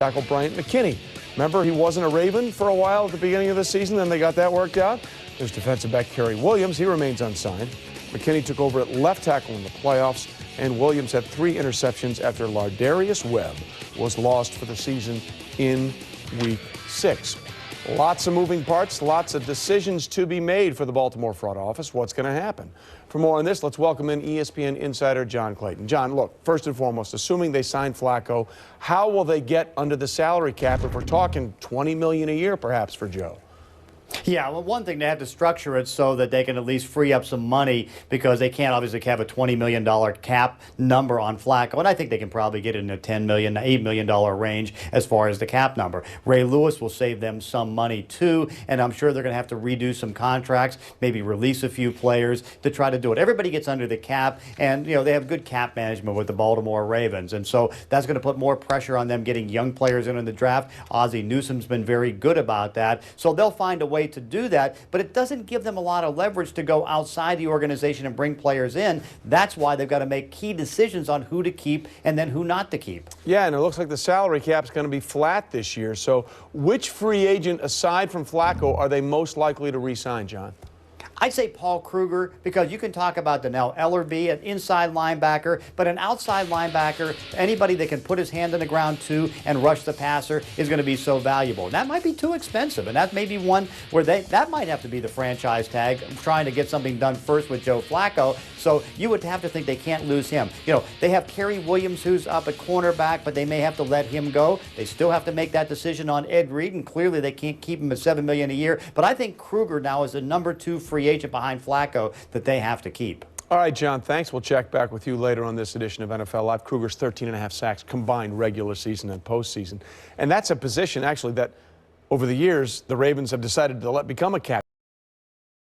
tackle Bryant McKinney. Remember, he wasn't a Raven for a while at the beginning of the season, then they got that worked out. There's defensive back Kerry Williams. He remains unsigned. McKinney took over at left tackle in the playoffs, and Williams had 3 interceptions after Lardarius Webb was lost for the season in Week 6. Lots of moving parts, lots of decisions to be made for the Baltimore front office. What's going to happen? For more on this, let's welcome in ESPN insider John Clayton. John, look, first and foremost, assuming they sign Flacco, how will they get under the salary cap if we're talking $20 million a year perhaps for Joe? Yeah, well, one thing, they have to structure it so that they can at least free up some money, because they can't obviously have a $20 million cap number on Flacco, and I think they can probably get it in a $10 million, $8 million range as far as the cap number. Ray Lewis will save them some money too, and I'm sure they're going to have to redo some contracts, maybe release a few players to try to do it. Everybody gets under the cap, and they have good cap management with the Baltimore Ravens, and so that's going to put more pressure on them getting young players in the draft. Ozzie Newsome's been very good about that, so they'll find a way to do that, but it doesn't give them a lot of leverage to go outside the organization and bring players in. That's why they've got to make key decisions on who to keep and then who not to keep. Yeah, and it looks like the salary cap's going to be flat this year. So which free agent, aside from Flacco, are they most likely to re-sign, John? I'd say Paul Kruger, because you can talk about Donnell Ellerbe, an inside linebacker, but an outside linebacker, anybody that can put his hand on the ground too and rush the passer is going to be so valuable. And that might be too expensive, and that may be one where that might have to be the franchise tag, trying to get something done first with Joe Flacco. So you would have to think they can't lose him. They have Kerry Williams, who's up at cornerback, but they may have to let him go. They still have to make that decision on Ed Reed, and clearly they can't keep him at $7 million a year. But I think Kruger now is the number 2 free agent behind Flacco that they have to keep. All right, John, thanks. We'll check back with you later on this edition of NFL Live. Kruger's 13.5 sacks combined regular season and postseason. And that's a position, actually, that over the years the Ravens have decided to let become a catch